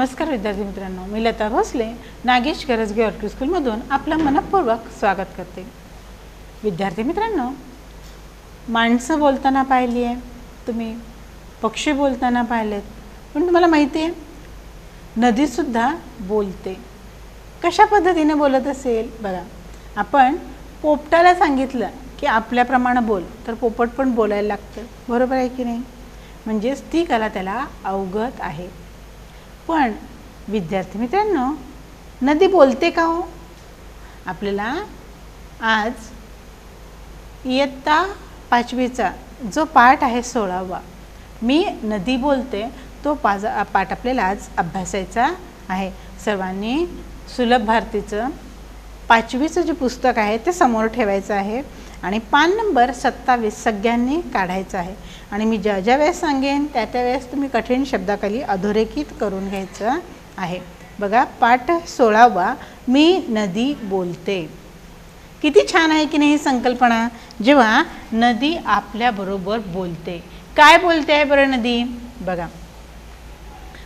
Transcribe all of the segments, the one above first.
नमस्कार विद्यार्थी मित्रांनो, मी लता भोसले नागेश गरजगे ऑर्किड स्कूलमधून आपलं मनपूर्वक स्वागत करते। विद्यार्थी मित्रांनो, माणसं बोलताना पाहिली आहे तुम्ही, पक्षी बोलताना पाहिलेत, पण तुम्हाला माहिती आहे नदीसुद्धा बोलते। कशा पद्धतीने बोलत असेल बघा, आपण पोपटाला सांगितलं की आपल्याप्रमाणे बोल तर पोपट पण बोलायला लागतं, बरोबर आहे की नाही? म्हणजेच ती कला त्याला अवगत आहे। पण विद्यार्थी मित्रांनो, नदी बोलते का हो? आपल्याला आज इयत्ता 5वीचा जो पाठ आहे 16वा मी नदी बोलते तो पाठ आपल्याला आज अभ्यासायचा आहे। सर्वांनी सुलभ भारतीचं 5वीचं जे पुस्तक आहे ते समोर ठेवायचं आहे आणि पान नंबर 27 सगळ्यांनी काढायचा आहे आणि मी ज्या ज्या वेळेस सांगेन त्या त्या वेळेस तुम्ही कठीण शब्दाखाली अधोरेखित करून घ्यायचं आहे। बघा, पाठ 16वा मी नदी बोलते। किती छान आहे की नाही संकल्पना, जेव्हा नदी आपल्याबरोबर बोलते। काय बोलते आहे बरं नदी? बघा,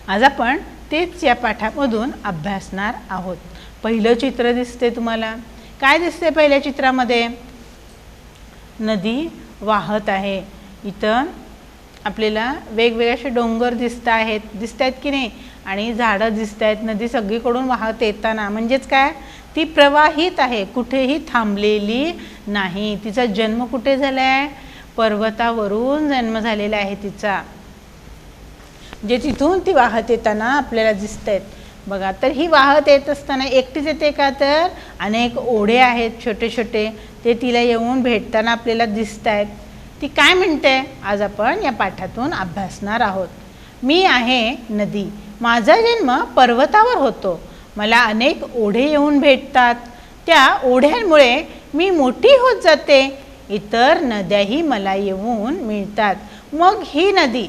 आज आपण तेच या पाठामधून अभ्यासणार आहोत। पहिलं चित्र दिसते तुम्हाला, काय दिसते पहिल्या चित्रामध्ये? नदी वाहत आहे। इथं आपल्याला वेगवेगळे असे डोंगर दिसत आहेत की नाही, आणि झाडं दिसत आहेत। नदी सगळीकडून वाहत येताना म्हणजेच काय, ती प्रवाहित आहे, कुठेही थांबलेली नाही। तिचा जन्म कुठे झाला आहे? पर्वतावरून जन्म झालेला आहे तिचा, जे तिथून ती वाहत येताना आपल्याला दिसत आहेत। बघा, तर ही वाहत येत असताना एकटीच येते का, तर अनेक ओढे आहेत छोटे छोटे, ते तिला येऊन भेटताना आपल्याला दिसत आहेत। ती काय म्हणते आज आपण या पाठातून अभ्यासणार आहोत। मी आहे नदी, माझा जन्म पर्वतावर होतो, मला अनेक ओढे येऊन भेटतात, त्या ओढ्यांमुळे मी मोठी होत जाते, इतर नद्याही मला येऊन मिळतात। मग ही नदी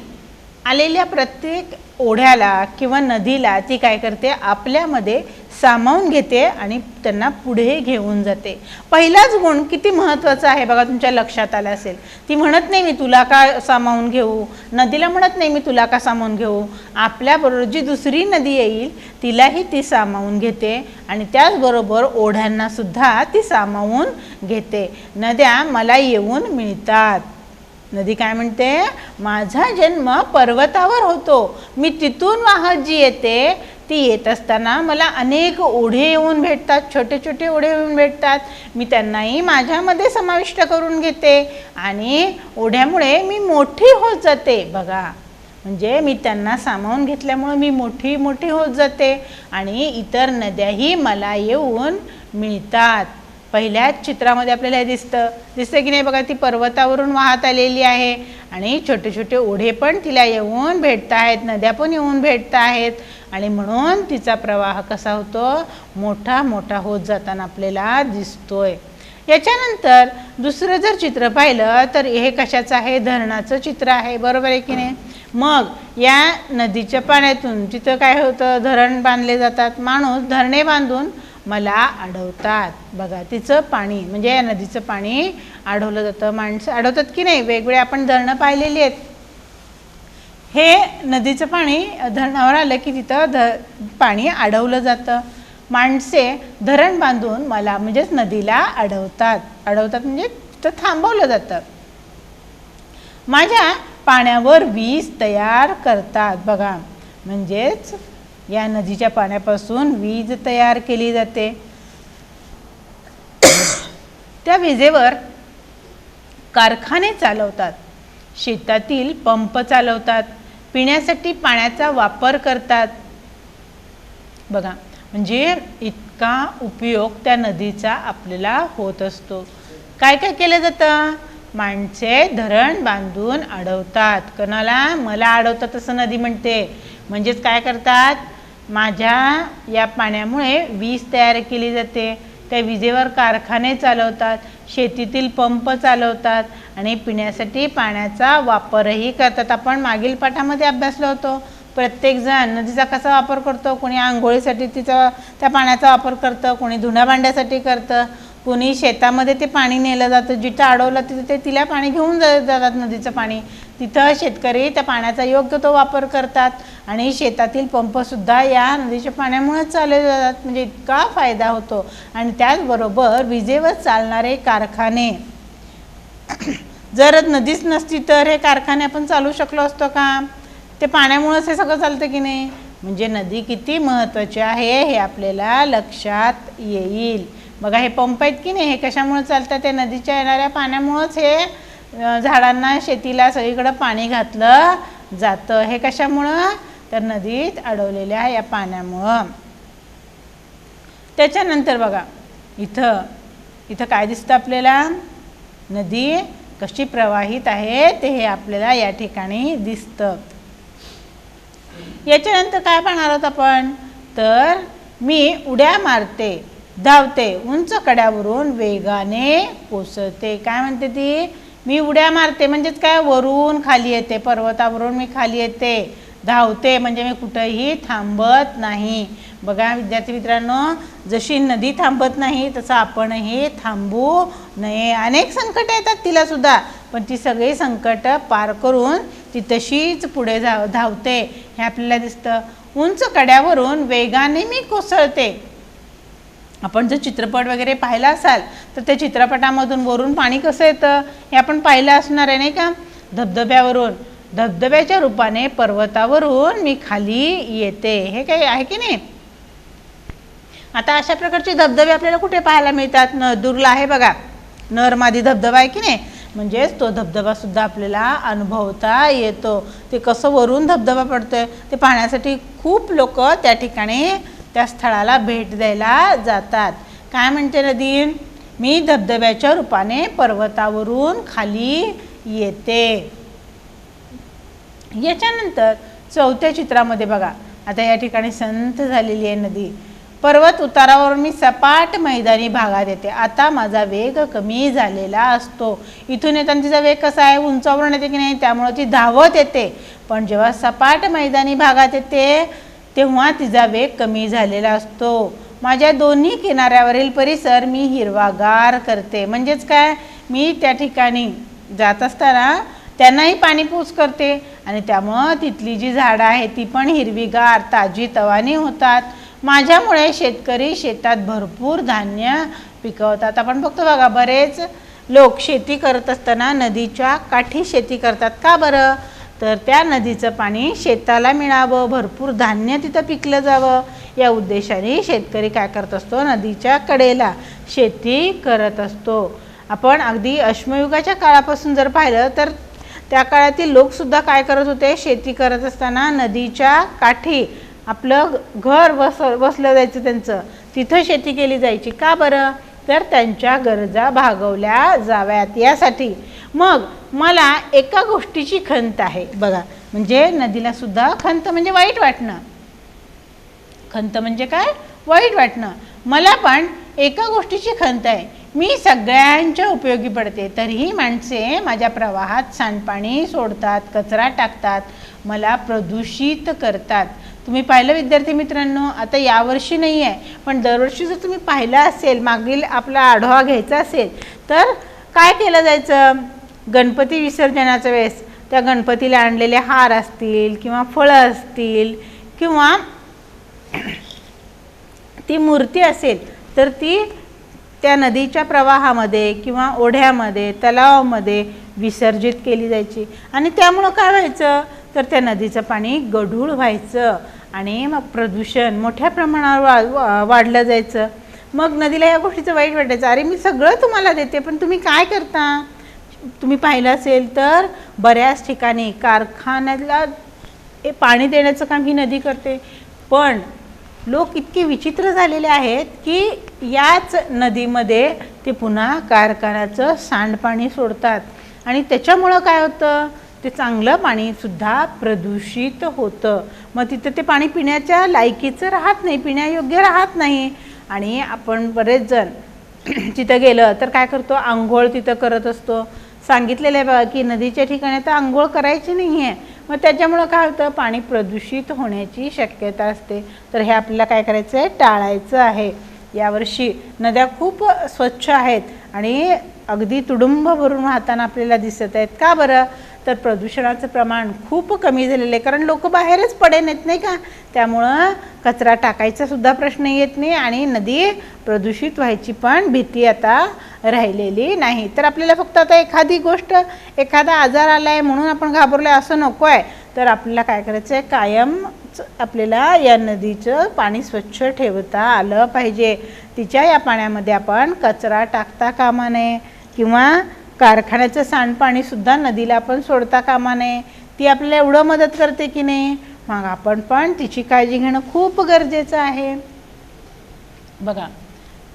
आलेल्या प्रत्येक ओढ्याला किंवा नदीला ती काय करते, आपल्यामध्ये सामावून घेते आणि त्यांना पुढे घेऊन जाते। पहिलाच गुण किती महत्त्वाचा आहे बघा, तुमच्या लक्षात आला असेल। ती म्हणत नाही मी तुला का सामावून घेऊ, नदीला म्हणत नाही मी तुला का सामावून घेऊ, आपल्याबरोबर जी दुसरी नदी येईल तिलाही ती सामावून घेते आणि त्याचबरोबर ओढ्यांना सुद्धा ती सामावून घेते। नद्या मला येऊन मिळतात। नदी काय म्हणते, माझा जन्म पर्वतावर होतो, मी तिथून वाहत जी येते ती येत असताना मला अनेक ओढे येऊन भेटतात, छोटे छोटे ओढे येऊन भेटतात, मी त्यांनाही माझ्यामध्ये समाविष्ट करून घेते आणि ओढ्यामुळे मी मोठी होत जाते। बघा, म्हणजे मी त्यांना सामावून घेतल्यामुळे मी मोठी होत जाते आणि इतर नद्याही मला येऊन मिळतात। पहिल्याच चित्रामध्ये आपल्याला हे दिसतं की नाही बघा, ती पर्वतावरून वाहत आलेली आहे आणि छोटे छोटे ओढे पण तिला येऊन भेटत आहेत, नद्या पण येऊन भेटत आहेत आणि म्हणून तिचा प्रवाह कसा होतो, मोठा होत जाताना आपल्याला दिसतोय। याच्यानंतर दुसरं जर चित्र पाहिलं तर हे कशाचं आहे, धरणाचं चित्र आहे, बरोबर आहे की नाही? मग या नदीच्या पाण्यातून तिथं काय होतं, धरण बांधले जातात, माणूस धरणे बांधून मला अडवतात। बघा, तिचं पाणी म्हणजे या नदीचं पाणी अडवलं जातं, माणसं अडवतात की नाही, वेगवेगळे आपण धरणं पाहिलेली आहेत। हे नदीचं पाणी धरणावर आलं की तिथं पाणी अडवलं जातं, माणसे धरण बांधून मला म्हणजेच नदीला अडवतात म्हणजे तिथं थांबवलं जातं। माझ्या पाण्यावर वीज तयार करतात। बघा, म्हणजेच या नदीच्या पाण्यापासून वीज तयार केली जाते। त्या विजेवर कारखाने चालवतात, शेतातील पंप चालवतात, पिण्यासाठी पाण्याचा वापर करतात। बघा, म्हणजे इतका उपयोग त्या नदीचा आपल्याला होत असतो। काय काय केलं जातं, माणसे धरण बांधून अडवतात, कोणाला, मला अडवतात असं नदी म्हणते। म्हणजेच काय करतात, माझ्या या पाण्यामुळे वीज तयार केली जाते, त्या विजेवर कारखाने चालवतात, शेतीतील पंप चालवतात आणि पिण्यासाठी पाण्याचा वापरही करतात। आपण मागील पाठामध्ये अभ्यासलो होतो, प्रत्येकजण नदीचा कसा वापर करतो, कोणी आंघोळीसाठी त्या पाण्याचा वापर करतं, कोणी धुण्या भांड्यासाठी करतं, कोणी शेतामध्ये ते पाणी नेलं जातं, जिथं अडवलं तिथं ते तिला पाणी घेऊन जातात नदीचं पाणी, तिथं शेतकरी त्या पाण्याचा योग्य तो वापर करतात आणि शेतातील पंपसुद्धा या नदीच्या पाण्यामुळेच चालले जातात, म्हणजे इतका फायदा होतो. आणि त्याचबरोबर विजेवर चालणारे कारखाने, जर नदीच नसती तर हे कारखाने आपण चालू शकलो असतो का? ते पाण्यामुळेच हे सगळं चालतं की नाही. म्हणजे नदी किती महत्त्वाची आहे हे आपल्याला लक्षात येईल. बघा हे पंप आहेत की नाही, हे कशामुळे चालतात? ते नदीच्या येणाऱ्या पाण्यामुळेच हे झाडांना, शेतीला सगळीकडे पाणी घातलं जातं. हे कशामुळं? तर नदीत अडवलेल्या या पाण्यामुळं. त्याच्यानंतर बघा इथं काय दिसतं आपल्याला? नदी कशी प्रवाहित आहे ते हे आपल्याला या ठिकाणी दिसतं. याच्यानंतर काय पाहणार आहोत आपण? तर मी उड्या मारते, धावते, उंच कड्यावरून वेगाने कोसळते. काय म्हणते ती? मी उड्या मारते म्हणजेच काय? वरून खाली येते, पर्वतावरून मी खाली येते. धावते म्हणजे मी कुठेही थांबत नाही. बघा विद्यार्थी मित्रांनो, जशी नदी थांबत नाही तसं आपणही थांबू नये. अनेक संकट येतात तिला सुद्धा, पण ती सगळी संकट पार करून ती तशीच पुढे धावते हे आपल्याला दिसतं. उंच कड्यावरून वेगाने मी कोसळते. आपण जर चित्रपट वगैरे पाहिला असाल तर त्या चित्रपटामधून वरून पाणी कसं येतं हे आपण पाहिलं असणार आहे नाही का? धबधब्यावरून, धबधब्याच्या रूपाने पर्वतावरून मी खाली येते. हे काही आहे की नाही? आता अशा प्रकारचे धबधबे आपल्याला कुठे पाहायला मिळतात? नदूरला आहे बघा, नरमादी धबधबा आहे की नाही. म्हणजेच तो धबधबा सुद्धा आपल्याला अनुभवता येतो. ते कसं वरून धबधबा पडतोय ते पाहण्यासाठी खूप लोक त्या ठिकाणी त्या स्थळाला भेट द्यायला जातात. काय म्हणते नदी? मी धबधब्याच्या रूपाने पर्वतावरून खाली येते. याच्यानंतर चौथ्या चित्रामध्ये बघा, आता या ठिकाणी संथ झालेली आहे नदी. पर्वत उतारावरून मी सपाट मैदानी भागात येते. आता माझा वेग कमी झालेला असतो. इथून येताना तिचा वेग कसा आहे? उंचावरून येते की नाही, त्यामुळे ती धावत येते. पण जेव्हा सपाट मैदानी भागात येते तेव्हा तिचा वेग कमी झालेला असतो. माझ्या दोन्ही किनाऱ्यावरील परिसर मी हिरवागार करते. म्हणजेच काय? मी त्या ठिकाणी जात असताना त्यांनाही पाणीपूस करते आणि त्यामुळं तिथली जी झाडं आहेत ती पण हिरवीगार, ताजी तवानी होतात. माझ्यामुळे शेतकरी शेतात भरपूर धान्य पिकवतात. आपण बघतो बघा, बरेच लोक शेती करत असताना नदीच्या काठी शेती करतात. का बरं? तर त्या नदीचं पाणी शेताला मिळावं, भरपूर धान्य तिथं पिकलं जावं या उद्देशाने शेतकरी काय करत असतो? नदीच्या कडेला शेती करत असतो. आपण अगदी अश्मयुगाच्या काळापासून जर पाहिलं तर त्या काळातील लोकसुद्धा काय करत होते? शेती करत असताना नदीच्या काठी आपलं घर बसलं जायचं त्यांचं, तिथं शेती केली जायची. का बरं? तर त्यांच्या गरजा भागवल्या जाव्यात यासाठी. मग मला एका गोष्टीची खंत आहे बघा, म्हणजे नदीला सुद्धा खंत म्हणजे वाईट वाटणं. खंत म्हणजे काय? वाईट वाटणं. मला पण एका गोष्टीची खंत आहे. मी सगळ्यांच्या उपयोगी पडते, तरीही माणसे माझ्या प्रवाहात सांडपाणी सोडतात, कचरा टाकतात, मला प्रदूषित करतात. तुम्ही पाहिलं विद्यार्थी मित्रांनो, आता यावर्षी नाही आहे पण दरवर्षी जर तुम्ही पाहिलं असेल, मागील आपला आढावा घ्यायचा असेल तर काय केलं जायचं? गणपती विसर्जनाच्या वेळेस त्या गणपतीला आणलेले हार असतील किंवा फळं असतील किंवा ती मूर्ती असेल तर ती त्या नदीच्या प्रवाहामध्ये किंवा ओढ्यामध्ये, तलावामध्ये विसर्जित केली जायची. आणि त्यामुळं काय व्हायचं? तर त्या नदीचं पाणी गढूळ व्हायचं आणि मग प्रदूषण मोठ्या प्रमाणावर वाढलं जायचं. मग नदीला या गोष्टीचं वाईट वाटायचं, अरे मी सगळं तुम्हाला देते पण तुम्ही काय करता? तुम्ही पाहिलं असेल तर बऱ्याच ठिकाणी कारखान्याला पाणी देण्याचं काम ही नदी करते. पण लोक इतके विचित्र झालेले आहेत की याच नदीमध्ये ते पुन्हा कारखान्याचं सांडपाणी सोडतात आणि त्याच्यामुळं काय होतं? ते चांगलं पाणीसुद्धा प्रदूषित होतं. मग तिथं ते पाणी पिण्याच्या लायकीचं राहत नाही, पिण्यायोग्य राहत नाही. आणि आपण बरेच जण तिथं गेलं तर काय करतो? आंघोळ तिथं करत असतो. सांगितलेलं आहे बघा की नदीच्या ठिकाणी तर आंघोळ करायची नाही आहे. मग त्याच्यामुळं काय होतं? पाणी प्रदूषित होण्याची शक्यता असते. तर हे आपल्याला काय करायचं आहे? टाळायचं आहे. यावर्षी नद्या खूप स्वच्छ आहेत आणि अगदी तुडुंब भरून वाहताना आपल्याला दिसत आहेत. का बरं? तर प्रदूषणाचं प्रमाण खूप कमी झालेलं आहे, कारण लोक बाहेरच पडेन येत नाही का, त्यामुळं कचरा टाकायचा सुद्धा प्रश्न येत नाही आणि नदी प्रदूषित व्हायची पण भीती आता राहिलेली नाही. तर आपल्याला फक्त आता एखादी गोष्ट, एखादा आजार आला आहे म्हणून आपण घाबरलो आहे असं नको आहे, तर आपल्याला काय करायचं आहे, कायम आपल्याला या नदीचं पाणी स्वच्छ ठेवता आलं पाहिजे. तिच्या या पाण्यामध्ये आपण कचरा टाकता कामा नये किंवा कारखान्याचं सांडपाणीसुद्धा नदीला आपण सोडता कामा नये. ती आपल्याला एवढं मदत करते की नाही, मग आपण पण तिची काळजी घेणं खूप गरजेचं आहे. बघा,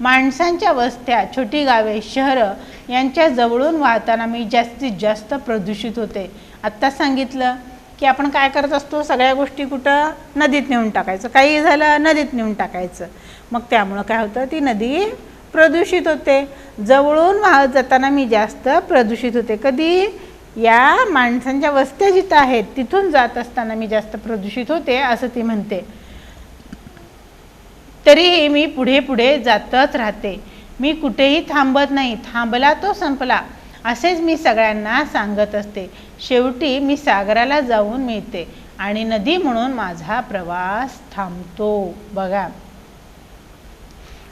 माणसांच्या वस्त्या, छोटी गावे, शहरं यांच्या जवळून वाहताना मी जास्तीत जास्त प्रदूषित होते. आत्ता सांगितलं की आपण काय करत असतो, सगळ्या गोष्टी कुठं नदीत नेऊन टाकायचं, काही झालं नदीत नेऊन टाकायचं, मग त्यामुळं काय होतं, ती नदी प्रदूषित होते. जवळून वाहत जाताना मी जास्त प्रदूषित होते. कधी, या माणसांच्या वस्त्या जिथं आहेत तिथून जात असताना मी जास्त प्रदूषित होते असं ती म्हणते. तरीही मी पुढे पुढे जातच राहते, मी कुठेही थांबत नाही, थांबला तो संपला असेच मी सगळ्यांना सांगत असते. शेवटी मी सागराला जाऊन मिळते आणि नदी म्हणून माझा प्रवास थांबतो. बघा,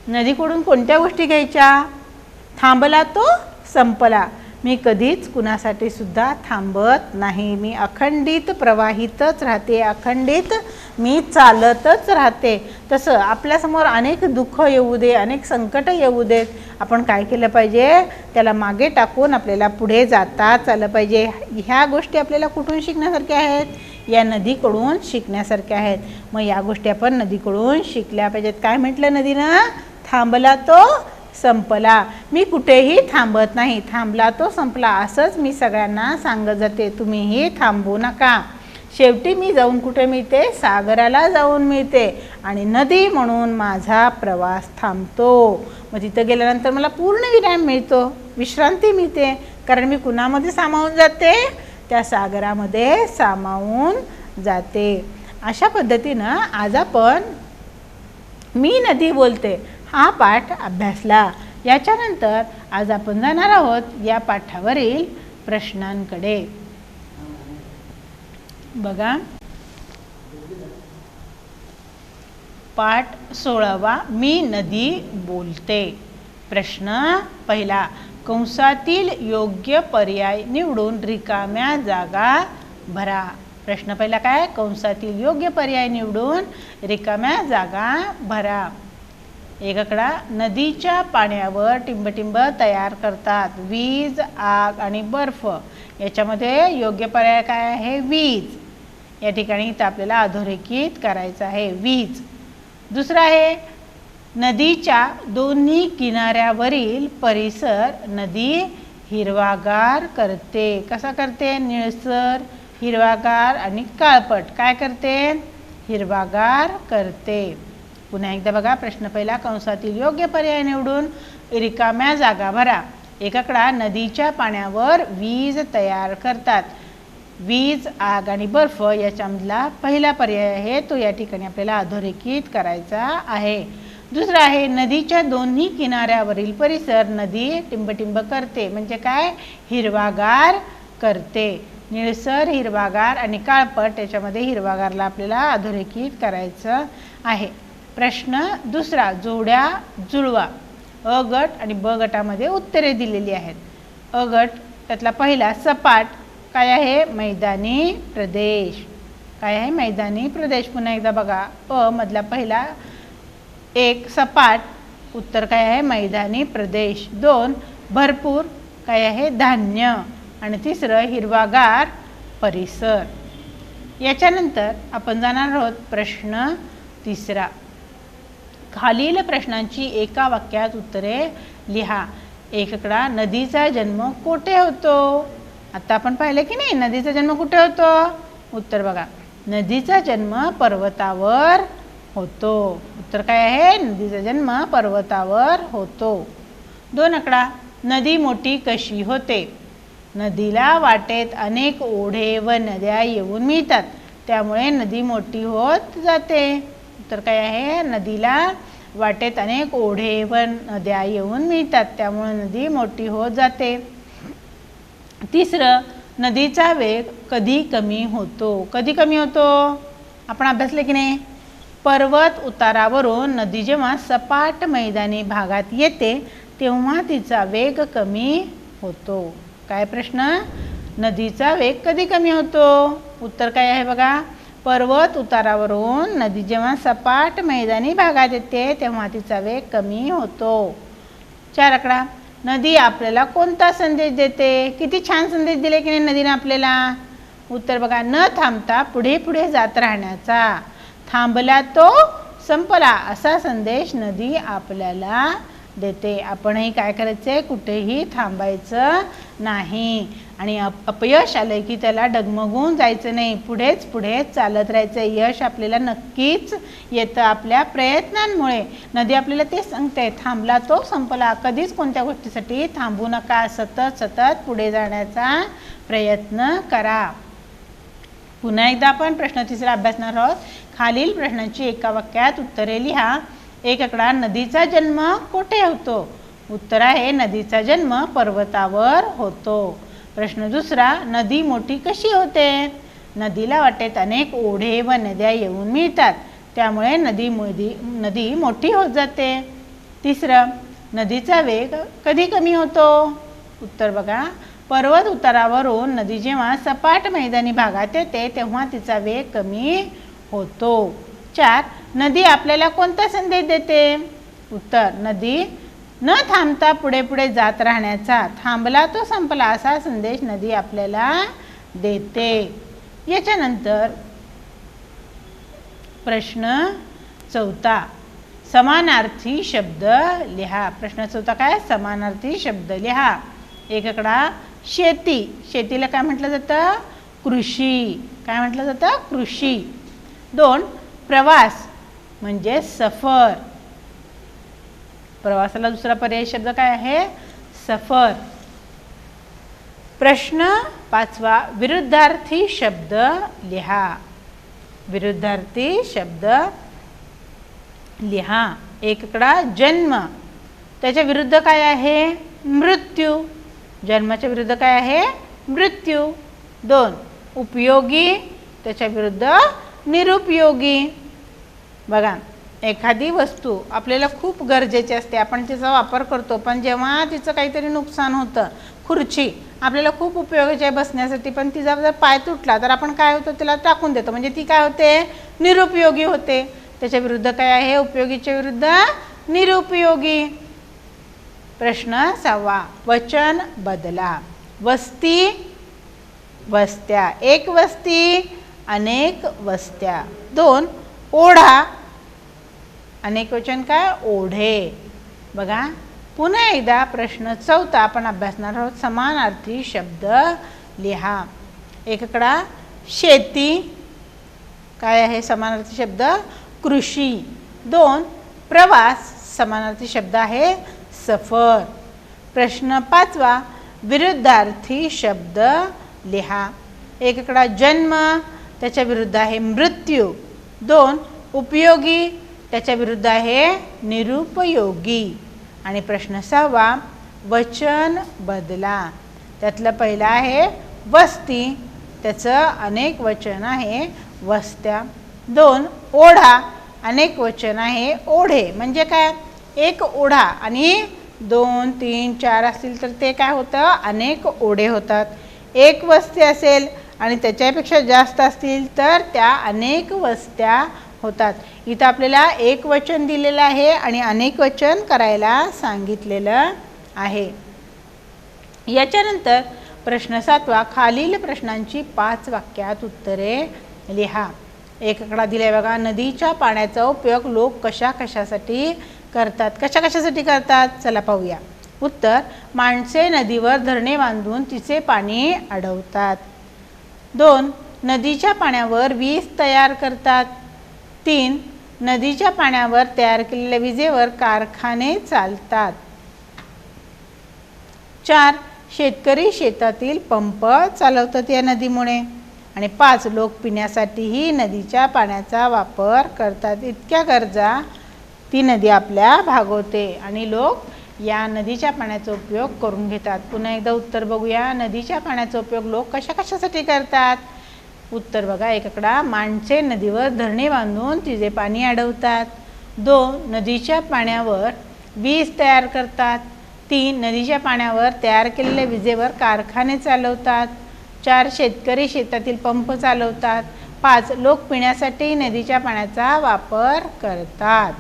नदीकडून कोणत्या गोष्टी घ्यायच्या, थांबला तो संपला. मी कधीच कुणासाठी सुद्धा थांबत नाही, मी अखंडित प्रवाहितच राहते, अखंडित मी चालतच राहते. तसं आपल्यासमोर अनेक दुःख येऊ दे, अनेक संकट येऊ देत, आपण काय केलं पाहिजे, त्याला मागे टाकून आपल्याला पुढे जाताच आलं पाहिजे. ह्या गोष्टी आपल्याला कुठून शिकण्यासारख्या आहेत, या नदीकडून शिकण्यासारख्या आहेत. मग या गोष्टी आपण नदीकडून शिकल्या पाहिजेत. काय म्हटलं नदीनं, थांबला तो संपला, मी कुठेही थांबत नाही, थांबला तो संपला असंच मी सगळ्यांना सांगत जाते. तुम्हीही थांबू नका. शेवटी मी जाऊन कुठे मिळते, सागराला जाऊन मिळते आणि नदी म्हणून माझा प्रवास थांबतो. मग तिथं गेल्यानंतर मला पूर्ण विराम मिळतो, विश्रांती मिळते, कारण मी कुणामध्ये सामावून जाते, त्या सागरामध्ये सामावून जाते. अशा पद्धतीनं आज आपण मी नदी बोलते हा पाठ अभ्यासला. याच्यानंतर आज आपण जाणार आहोत या पाठावरील प्रश्नांकडे. बघा, पाठ 16वा, मी नदी बोलते. प्रश्न पहिला, कंसातील योग्य पर्याय निवडून रिकाम्या जागा भरा. प्रश्न पहिला काय, कंसातील योग्य पर्याय निवडून रिकाम्या जागा भरा. एक आकडा, नदीच्या पाण्यावर टिंबटिंब तयार करतात, वीज, आग आणि बर्फ. याच्यामध्ये योग्य पर्याय काय आहे, वीज. या ठिकाणी इथं आपल्याला अधोरेखित करायचं आहे, वीज. दुसरा आहे, नदीच्या दोन्ही किनाऱ्यावरील परिसर नदी हिरवागार करते. कसा करते, निळसर, हिरवागार आणि काळपट. काय करते, हिरवागार करते. पुन्हा एकदा बघा, प्रश्न पहिला, कंसातील योग्य पर्याय निवडून रिकाम्या जागा भरा. एक आकडा, नदीच्या पाण्यावर वीज तयार करतात, वीज, आग आणि बर्फ. याच्यामधला पहिला पर्याय आहे तो या ठिकाणी आपल्याला अधोरेखित करायचा आहे. दुसरा आहे, नदीच्या दोन्ही किनाऱ्यावरील परिसर नदी टिंबटिंब करते. म्हणजे काय, हिरवागार करते. निळसर, हिरवागार आणि काळपट, याच्यामध्ये हिरवागारला आपल्याला अधोरेखित करायचं आहे. प्रश्न दुसरा, जोड्या जुळवा. अ गट आणि ब गटामध्ये उत्तरे दिलेली आहेत. अ गट, त्यातला पहिला, सपाट. काय आहे, मैदानी प्रदेश. काय आहे, मैदानी प्रदेश. पुन्हा एकदा बघा, अ मधला पहिला, एक, सपाट. उत्तर काय आहे, मैदानी प्रदेश. दोन, भरपूर. काय आहे, धान्य. आणि तिसरं, हिरवागार परिसर. याच्यानंतर आपण जाणार आहोत प्रश्न तिसरा. खालील प्रश्नांची एका वाक्यात उत्तरे लिहा. एक आकडा, नदीचा जन्म कोठे होतो. आता आपण पाहिलं की नाही, नदीचा जन्म कुठे होतो. उत्तर बघा, नदीचा जन्म पर्वतावर होतो. उत्तर काय आहे, नदीचा जन्म पर्वतावर होतो. दोन आकडा, नदी मोठी कशी होते. नदीला वाटेत अनेक ओढे व नद्या येऊन मिळतात, त्यामुळे नदी मोठी होत जाते. तर काय आहे, नदीला वाटेत अनेक ओढे व नद्या येऊन मिळतात, त्यामुळे नदी मोठी होत जाते. तिसरं, नदीचा वेग कधी कमी होतो? कधी कमी होतो? आपण अभ्यासले की नाही? पर्वत उतारावरून नदी जेव्हा सपाट मैदानी भागात येते तेव्हा तिचा वेग कमी होतो. काय प्रश्न? नदीचा वेग कधी कमी होतो? उत्तर काय आहे बघा. पर्वत उतारावरून नदी जेव्हा सपाट मैदानी भागात येते तेव्हा तिचा वेग कमी होतो. 4 आकडा. नदी आपल्याला कोणता संदेश देते? किती छान संदेश दिले की नाही नदीने आपल्याला? उत्तर बघा. न थांबता पुढे पुढे जात राहण्याचा. थांबला तो संपला असा संदेश नदी आपल्याला देते. आपणही काय करायचे? कुठेही थांबायचं नाही आणि अपयश आलं की त्याला डगमगून जायचं नाही. पुढेच पुढे चालत राहायचं. यश आपल्याला नक्कीच येतं आपल्या प्रयत्नांमुळे. नदी आपल्याला ते सांगते, थांबला तो संपला. कधीच कोणत्या गोष्टीसाठी थांबू नका. सतत सतत पुढे जाण्याचा प्रयत्न करा. पुन्हा एकदा आपण प्रश्न 3 अभ्यासणार आहोत. खालील प्रश्नांची एका वाक्यात उत्तरे लिहा. 1 आकडा. नदीचा जन्म कोठे होतो? उत्तर आहे नदीचा जन्म पर्वतावर होतो. प्रश्न 2. नदी मोठी कशी होते? नदीला वाटेत अनेक ओढे व नद्या येऊन मिळतात त्यामुळे नदी मोठी होत जाते. 3. नदीचा वेग कधी कमी होतो? उत्तर बघा. पर्वत उतारावरून नदी जेव्हा सपाट मैदानी भागात येते तेव्हा तिचा वेग कमी होतो. 4. नदी आपल्याला कोणता संदेश देते? उत्तर. नदी न थांबता पुढे पुढे जात राहण्याचा. थांबला तो संपला असा संदेश नदी आपल्याला देते. याच्यानंतर प्रश्न 4. समानार्थी शब्द लिहा. प्रश्न 4 काय? समानार्थी शब्द लिहा. 1 आकडा. शेती. शेतीला काय म्हटलं जातं? कृषी. काय म्हटलं जातं? कृषी. 2. प्रवास म्हणजे सफर. प्रवासाला दुसरा पर्यायी शब्द काय आहे? सफर. प्रश्न 5. विरुद्धार्थी शब्द लिहा. विरुद्धार्थी शब्द लिहा. 1 आकडा. जन्म. त्याच्या विरुद्ध काय आहे? मृत्यू. जन्माच्या विरुद्ध काय आहे? मृत्यू. 2. उपयोगी. त्याच्या विरुद्ध निरुपयोगी. बघा, एखादी वस्तू आपल्याला खूप गरजेची असते, आपण तिचा वापर करतो, पण जेव्हा तिचं काहीतरी नुकसान होतं, खुर्ची आपल्याला खूप उपयोगाची आहे बसण्यासाठी, पण तिचा जर पाय तुटला तर आपण काय होतं? तिला टाकून देतो, म्हणजे ती काय होते? निरुपयोगी होते. त्याच्या विरुद्ध काय आहे? उपयोगीच्या विरुद्ध निरुपयोगी. प्रश्न 6. वचन बदला. वस्ती, वस्त्या. 1 वस्ती, अनेक वस्त्या. 2. ओढा. अनेक वचन काय? ओढे. बघा, पुन्हा एकदा प्रश्न 4 आपण अभ्यासणार आहोत. समानार्थी शब्द लिहा. 1 आकडा. शेती. काय आहे समानार्थी शब्द? कृषी. 2. प्रवास. समानार्थी शब्द आहे सफर. प्रश्न 5. विरुद्धार्थी शब्द लिहा. 1 आकडा. जन्म. त्याच्या विरुद्ध आहे मृत्यू. 2. उपयोगी. त्याच्या विरुद्ध आहे निरुपयोगी. आणि प्रश्न 6. वचन बदला. त्यातलं पहिलं आहे वस्ती, त्याचं अनेक वचन आहे वस्त्या. 2. ओढा. अनेक वचन आहे ओढे. म्हणजे काय? 1 ओढा आणि 2, 3, 4 असतील तर ते काय होतं? अनेक ओढे होतात. 1 वस्ती असेल आणि त्याच्यापेक्षा जास्त असतील तर त्या अनेक वस्त्या होतात. इथं आपल्याला 1 वचन दिलेलं आहे आणि अनेक वचन करायला सांगितलेलं आहे. याच्यानंतर प्रश्न 7. खालील प्रश्नांची 5 वाक्यात उत्तरे लिहा. 1 आकडा दिलाय बघा. नदीच्या पाण्याचा उपयोग लोक कशासाठी करतात? कशासाठी करतात? चला पाहूया. उत्तर. माणसे नदीवर धरणे बांधून तिचे पाणी अडवतात. 2. नदीच्या पाण्यावर वीज तयार करतात. 3. नदीच्या पाण्यावर तयार केलेल्या विजेवर कारखाने चालतात. 4. शेतकरी शेतातील पंप चालवतात या नदीमुळे. आणि 5. लोक पिण्यासाठीही नदीच्या पाण्याचा वापर करतात. इतक्या गरजा ती नदी आपल्या भागवते आणि लोक या नदीच्या पाण्याचा उपयोग करून घेतात. पुन्हा एकदा उत्तर बघूया. नदीच्या पाण्याचा उपयोग लोक कशासाठी करतात? उत्तर बघा. 1 आकडा, माणसे नदीवर धरणे बांधून तिचे पाणी अडवतात. 2 नदीच्या पाण्यावर वीज तयार करतात. 3 नदीच्या पाण्यावर तयार केलेल्या विजेवर कारखाने चालवतात. 4 शेतकरी शेतातील पंप चालवतात. 5 लोक पिण्यासाठी नदीच्या पाण्याचा वापर करतात.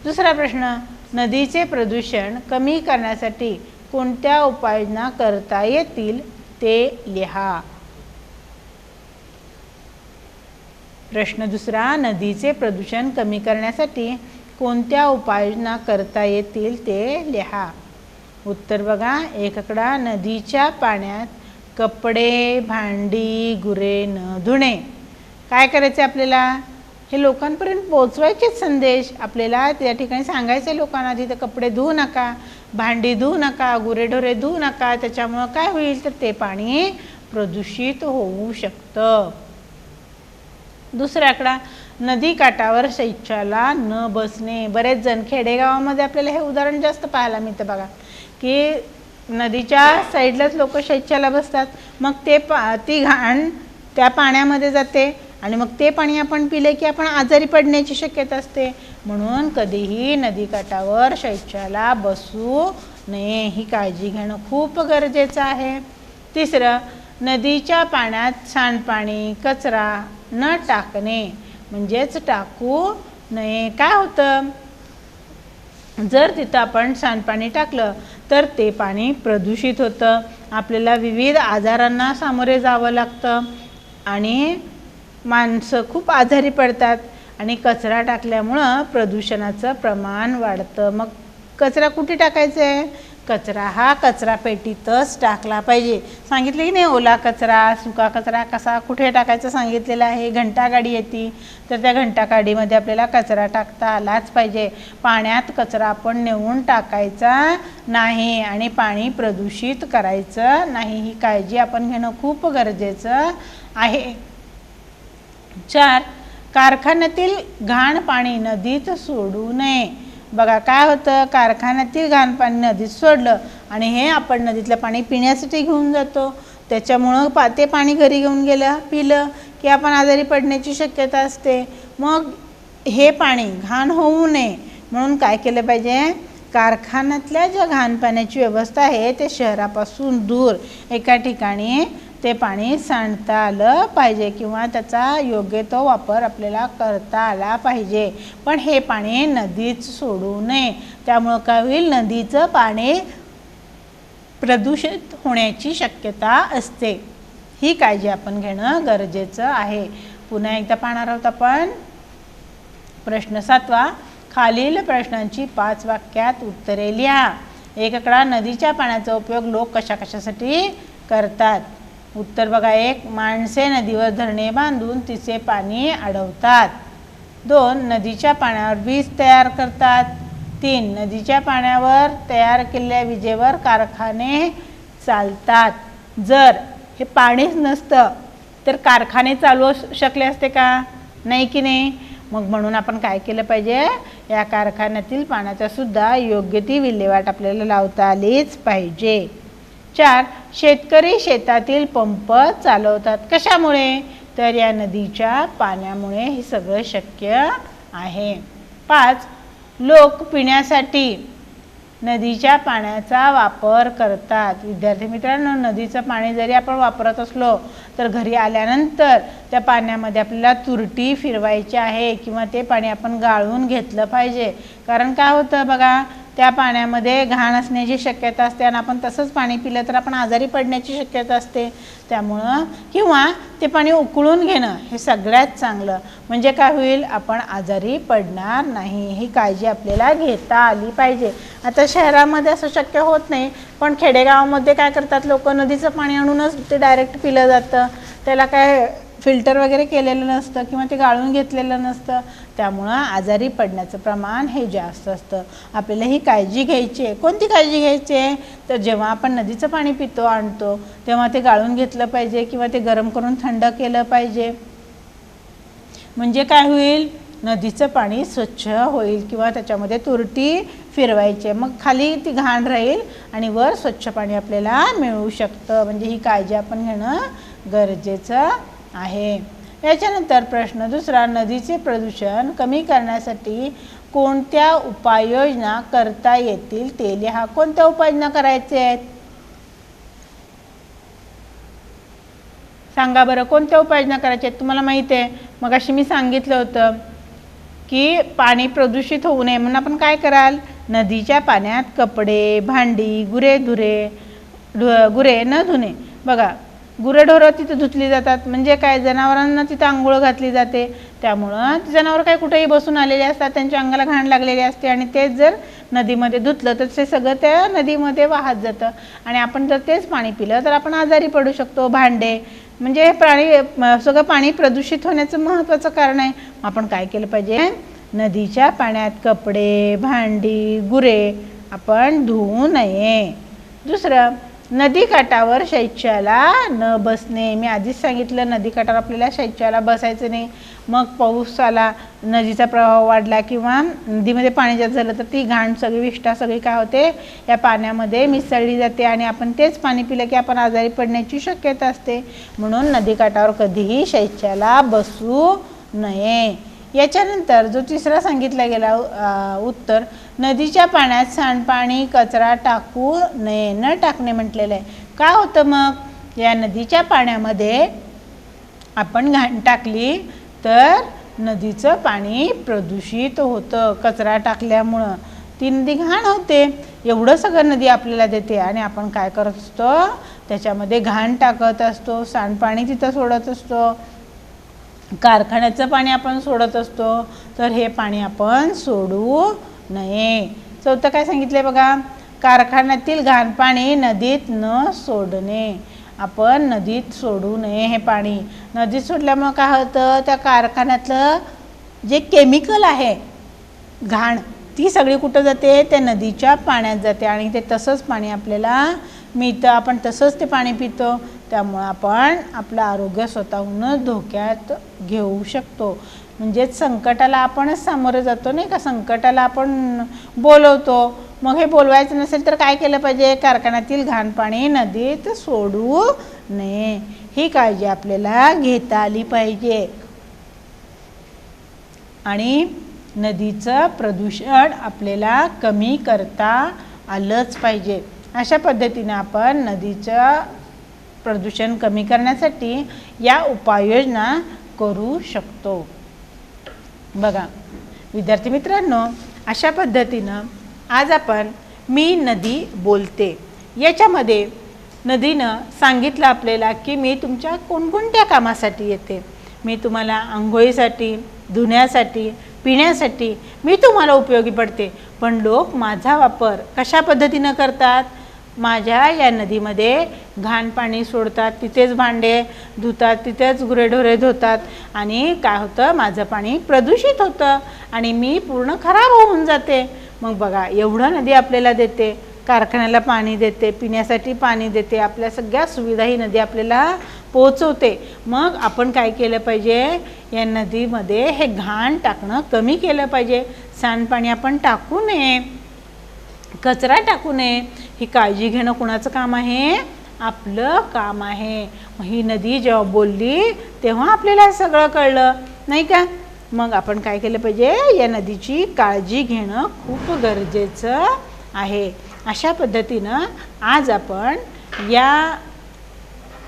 दुसरा प्रश्न, नदीचे प्रदूषण कमी करण्यासाठी कोणत्या उपाययोजना करता येतील ते लिहा. प्रश्न दुसरा, नदीचे प्रदूषण कमी करण्यासाठी कोणत्या उपाययोजना करता येतील ते लिहा. उत्तर बघा. 1 आकडा, नदीच्या पाण्यात कपडे, भांडी, गुरे न धुणे. काय करायचे आपल्याला? हे लोकांपर्यंत पोचवायचे संदेश आपल्याला. त्या ठिकाणी सांगायचे लोकांना, तिथे कपडे धुवू नका, भांडी धुवू नका, गुरेढोरे धुवू नका. त्याच्यामुळं काय होईल तर ते पाणी प्रदूषित होऊ शकतं. दुसरा आकडा, नदी काठावर शौचाला न बसणे. बरेच जण खेडेगावामध्ये आपल्याला हे उदाहरण जास्त पाहायला मिळतं बघा, की नदीच्या साईडलाच लोक शौचाला बसतात. मग ती घाण त्या पाण्यामध्ये जाते आणि मग ते पाणी आपण पिले की आपण आजारी पडण्याची शक्यता असते. म्हणून कधीही नदीकाठावर शौचाला बसू नये, ही काळजी घेणं खूप गरजेचं आहे. तिसरं, नदीच्या पाण्यात सांडपाणी, कचरा न टाकणे, म्हणजेच टाकू नये. काय होतं, जर तिथं आपण सांडपाणी टाकलं तर ते पाणी प्रदूषित होतं. आपल्याला विविध आजारांना सामोरे जावं लागतं आणि माणसं खूप आजारी पडतात. आणि कचरा टाकल्यामुळं प्रदूषणाचं प्रमाण वाढतं. मग कचरा कुठे टाकायचा आहे? कचरा हा कचरा पेटीतच टाकला पाहिजे. सांगितले की नाही, ओला कचरा, सुका कचरा कसा कुठे टाकायचं सांगितलेलं आहे. घंटागाडी येते तर त्या घंटागाडीमध्ये आपल्याला कचरा टाकता आलाच पाहिजे. पाण्यात कचरा आपण नेऊन टाकायचा नाही आणि पाणी प्रदूषित करायचं नाही, ही काळजी आपण घेणं खूप गरजेचं आहे. 4 कारखान्यातील घाण पाणी नदीत सोडू नये. बघा काय होतं, कारखान्यातील घाण पाणी नदीत सोडलं आणि हे आपण नदीतलं पाणी पिण्यासाठी घेऊन जातो. त्याच्यामुळं ते पाणी घरी घेऊन पिलं की आपण आजारी पडण्याची शक्यता असते. मग हे पाणी घाण होऊ नये म्हणून काय केलं पाहिजे, कारखान्यातल्या ज्या घाण पाण्याची व्यवस्था आहे ते शहरापासून दूर एका ठिकाणी ते पाणी सांडता आलं पाहिजे किंवा त्याचा योग्य तो वापर आपल्याला करता आला पाहिजे. पण हे पाणी नदीत सोडू नये. त्यामुळं काय होईल, नदीचं पाणी प्रदूषित होण्याची शक्यता असते. ही काळजी आपण घेणं गरजेचं आहे. पुन्हा एकदा पाहणार आहोत आपण. प्रश्न 7वा, खालील प्रश्नांची 5 वाक्यात उत्तरे लिहा. 1 आकडा, नदीच्या पाण्याचा उपयोग लोक कशासाठी करतात. उत्तर बघा. 1 माणसे नदीवर धरणे बांधून तिचे पाणी अडवतात. 2 नदीच्या पाण्यावर वीज तयार करतात. 3 नदीच्या पाण्यावर तयार केलेल्या विजेवर कारखाने चालतात. जर हे पाणीच नसतं तर कारखाने चालू शकले असते का? नाही की नाही. मग म्हणून आपण काय केलं पाहिजे, या कारखान्यातील पाण्याचा सुद्धा योग्य ती विल्हेवाट आपल्याला लावता आलीच पाहिजे. 4 शेतकरी शेतातील पंप चालवतात. कशामुळे? तर या नदीच्या पाण्यामुळे हे सगळं शक्य आहे. 5 लोक पिण्यासाठी नदीच्या पाण्याचा वापर करतात. विद्यार्थी मित्रांनो, नदीचं पाणी जरी आपण वापरत असलो तर घरी आल्यानंतर त्या पाण्यामध्ये आपल्याला तुरटी फिरवायची आहे किंवा ते पाणी आपण गाळून घेतलं पाहिजे. कारण काय होतं बघा, त्या पाण्यामध्ये घाण असण्याची शक्यता असते आणि आपण तसंच पाणी पिलं तर आपण आजारी पडण्याची शक्यता असते. त्यामुळं किंवा ते पाणी उकळून घेणं हे सगळ्यात चांगलं. म्हणजे काय होईल, आपण आजारी पडणार नाही. ही काळजी आपल्याला घेता आली पाहिजे. आता शहरामध्ये असं शक्य होत नाही, पण खेडेगावामध्ये काय करतात लोक, नदीचं पाणी आणूनच ते डायरेक्ट पिलं जातं. त्याला काय फिल्टर वगैरे केलेलं नसतं किंवा ते गाळून घेतलेलं नसतं. त्यामुळं आजारी पडण्याचं प्रमाण हे जास्त असतं. आपल्याला ही काळजी घ्यायची आहे. कोणती काळजी घ्यायची आहे, तर जेव्हा आपण नदीचं पाणी आणतो तेव्हा ते गाळून घेतलं पाहिजे किंवा ते गरम करून थंड केलं पाहिजे. म्हणजे काय होईल, नदीचं पाणी स्वच्छ होईल किंवा त्याच्यामध्ये तुरटी फिरवायचे, मग खाली ती घाण राहील आणि वर स्वच्छ पाणी आपल्याला मिळू शकतं. म्हणजे ही काळजी आपण घेणं गरजेचं आहे. याच्यानंतर प्रश्न दुसरा, नदीचे प्रदूषण कमी करण्यासाठी कोणत्या उपाययोजना करता येतील ते लिहा. कोणत्या उपाययोजना करायचे आहेत सांगा बरं. कोणत्या उपाययोजना करायच्या आहेत तुम्हाला माहिती आहे. मग अशी मी सांगितलं होतं की पाणी प्रदूषित होऊ नये म्हणून आपण काय कराल, नदीच्या पाण्यात कपडे, भांडी, गुरे न धुणे. बघा, गुरेढोरं तिथं धुतली जातात, म्हणजे काय, जनावरांना तिथं आंघोळ घातली जाते. त्यामुळं जनावर काय कुठेही बसून आलेले असतात, त्यांच्या अंगाला घाण लागलेली असते आणि तेच जर नदीमध्ये धुतलं तर ते सगळं त्या नदीमध्ये वाहत जातं आणि आपण जर तेच पाणी पिलं तर आपण आजारी पडू शकतो. भांडे म्हणजे हे सगळं पाणी प्रदूषित होण्याचं महत्त्वाचं कारण आहे. आपण काय केलं पाहिजे, नदीच्या पाण्यात कपडे, भांडी, गुरे आपण धुवू नये. दुसरं, नदीकाठावर शौचाला न बसणे. मी आधीच सांगितलं नदीकाठावर आपल्याला शौचाला बसायचं नाही. मग पाऊस आला, नदीचा प्रवाह वाढला किंवा नदीमध्ये पाणी जास्त झालं तर ती घाण सगळी, विष्ठा सगळी काय होते, या पाण्यामध्ये मिसळली जाते आणि आपण तेच पाणी पिलं की आपण आजारी पडण्याची शक्यता असते. म्हणून नदीकाठावर कधीही शौचाला बसू नये. याच्यानंतर जो तिसरा सांगितला गेला उत्तर, नदीच्या पाण्यात सांडपाणी, कचरा टाकू नये, न टाकणे म्हटलेलं आहे. काय होतं मग, या नदीच्या पाण्यामध्ये आपण घाण टाकली तर नदीचं पाणी प्रदूषित होतं. कचरा टाकल्यामुळं ती नदी घाण होते. एवढं सगळं नदी आपल्याला देते आणि आपण काय करत असतो, त्याच्यामध्ये घाण टाकत असतो, सांडपाणी तिथं सोडत असतो, कारखान्याचं पाणी आपण सोडत असतो. तर हे पाणी आपण सोडू नये. चौथं काय सांगितलंय बघा, कारखान्यातील घाण पाणी नदीत न सोडणे. आपण नदीत सोडू नये हे पाणी. नदीत सोडल्यामुळे काय होतं, त्या कारखान्यातलं जे केमिकल आहे, घाण, ती सगळी कुठं जाते, त्या नदीच्या पाण्यात जाते आणि ते तसंच पाणी आपल्याला मिळतं. आपण तसंच ते पाणी पितो. त्यामुळे आपण आपलं आरोग्य स्वतःहूनच धोक्यात घेऊ शकतो. म्हणजेच संकटाला आपणच सामोरे जातो नाही का. संकटाला आपण बोलवतो, मग हे बोलवायचं नसेल तर काय केलं पाहिजे, कारखान्यातील घाण पाणी नदीत सोडू नये. ही काळजी आपल्याला घेता आली पाहिजे आणि नदीचं प्रदूषण आपल्याला कमी करता आलंच पाहिजे. अशा पद्धतीने आपण नदीचं प्रदूषण कमी करण्यासाठी या उपाययोजना करू शकतो. बघा विद्यार्थी मित्रांनो, अशा पद्धतीनं आज आपण मी नदी बोलते याच्यामध्ये नदीनं सांगितलं आपल्याला की मी तुमच्या कोणकोणत्या कामासाठी येते. मी तुम्हाला आंघोळीसाठी, धुण्यासाठी, पिण्यासाठी मी तुम्हाला उपयोगी पडते. पण लोक माझा वापर कशा पद्धतीनं करतात, माझ्या या नदीमध्ये घाण पाणी सोडतात, तिथेच भांडे धुतात, तिथेच गुरेढोरे धुतात आणि काय होतं, माझं पाणी प्रदूषित होतं आणि मी पूर्ण खराब होऊन जाते. मग बघा, एवढं नदी आपल्याला देते, कारखान्याला पाणी देते, पिण्यासाठी पाणी देते, आपल्या सगळ्या सुविधा ही नदी आपल्याला पोहोचवते. मग आपण काय केलं पाहिजे, या नदीमध्ये हे घाण टाकणं कमी केलं पाहिजे. सांडपाणी आपण टाकू नये, कचरा टाकू नये. ही काळजी घेणं कुणाचं काम आहे, आपलं काम आहे. ही नदी जेव्हा बोलली तेव्हा आपल्याला सगळं कळलं नाही का. मग आपण काय केलं पाहिजे, या नदीची काळजी घेणं खूप गरजेचं आहे. अशा पद्धतीनं आज आपण या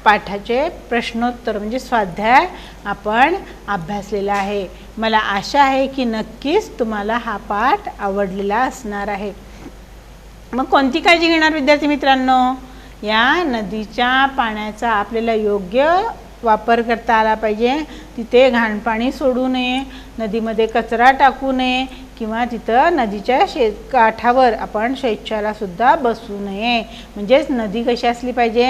पाठाचे प्रश्नोत्तर म्हणजे स्वाध्याय आपण अभ्यासलेला आहे. मला आशा आहे की नक्कीच तुम्हाला हा पाठ आवडलेला असणार आहे. मग कोणती काळजी घेणार विद्यार्थी मित्रांनो, या नदीच्या पाण्याचा आपल्याला योग्य वापर करता आला पाहिजे. तिथे घाणपाणी सोडू नये, नदीमध्ये कचरा टाकू नये किंवा तिथं नदीच्या काठावर आपण शौचालासुद्धा बसू नये. म्हणजेच नदी कशी असली पाहिजे,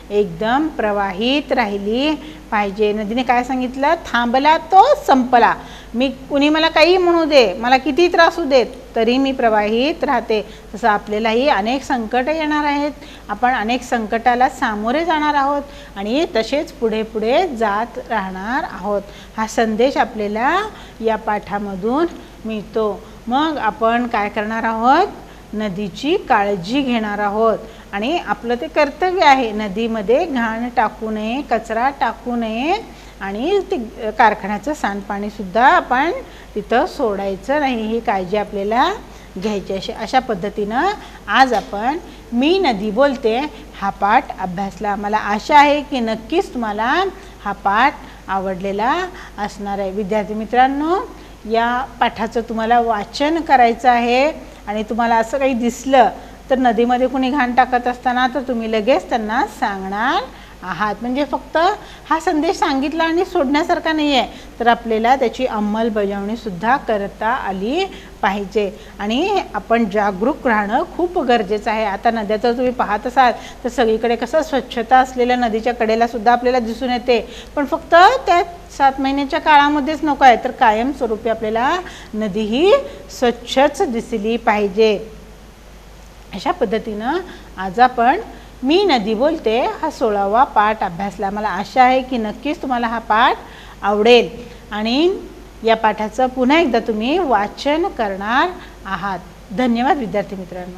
एकदम प्रवाहित राहिली पाहिजे. नदीने काय सांगितलं, थांबला तो संपला. मी कुणी मला काही म्हणू दे, मला किती त्रास होऊ देत, तरी मी प्रवाहित राहते. तसं आपल्यालाही अनेक संकट येणार आहेत, आपण अनेक संकटाला सामोरे जाणार आहोत आणि तसेच पुढे पुढे जात राहणार आहोत. हा संदेश आपल्याला या पाठामधून मिळतो. मग आपण काय करणार आहोत, नदीची काळजी घेणार आहोत आणि आपलं ते कर्तव्य आहे. नदीमध्ये घाण टाकू नये, कचरा टाकू नये आणि ते कारखान्याचं सांडपाणीसुद्धा आपण तिथं सोडायचं नाही, ही काळजी आपल्याला घ्यायची. अशा पद्धतीनं आज आपण मी नदी बोलते हा पाठ अभ्यासला. मला आशा आहे की नक्कीच तुम्हाला हा पाठ आवडलेला असणार आहे. विद्यार्थी मित्रांनो, या पाठाचं तुम्हाला वाचन करायचं आहे आणि तुम्हाला असं काही दिसलं तर नदीमध्ये कोणी घाण टाकत असताना तर तुम्ही लगेच त्यांना सांगणार आहात. म्हणजे फक्त हा संदेश सांगितला आणि सोडण्यासारखा नाही आहे, तर आपल्याला त्याची अंमलबजावणीसुद्धा करता आली पाहिजे आणि आपण जागरूक राहणं खूप गरजेचं आहे. आता नद्या तर तुम्ही पाहत असाल तर सगळीकडे कसं स्वच्छता असलेल्या नदीच्या कडेला सुद्धा आपल्याला दिसून येते, पण फक्त त्या 7 महिन्याच्या काळामध्येच नको आहे, तर कायमस्वरूपी आपल्याला नदी ही स्वच्छच दिसली पाहिजे. अशा पद्धतीनं आज आपण मी नदी बोलते हा 16वा पाठ अभ्यासला. मला आशा आहे की नक्कीच तुम्हाला हा पाठ आवडेल आणि या पाठाचं पुन्हा एकदा तुम्ही वाचन करणार आहात. धन्यवाद विद्यार्थी मित्रांनो.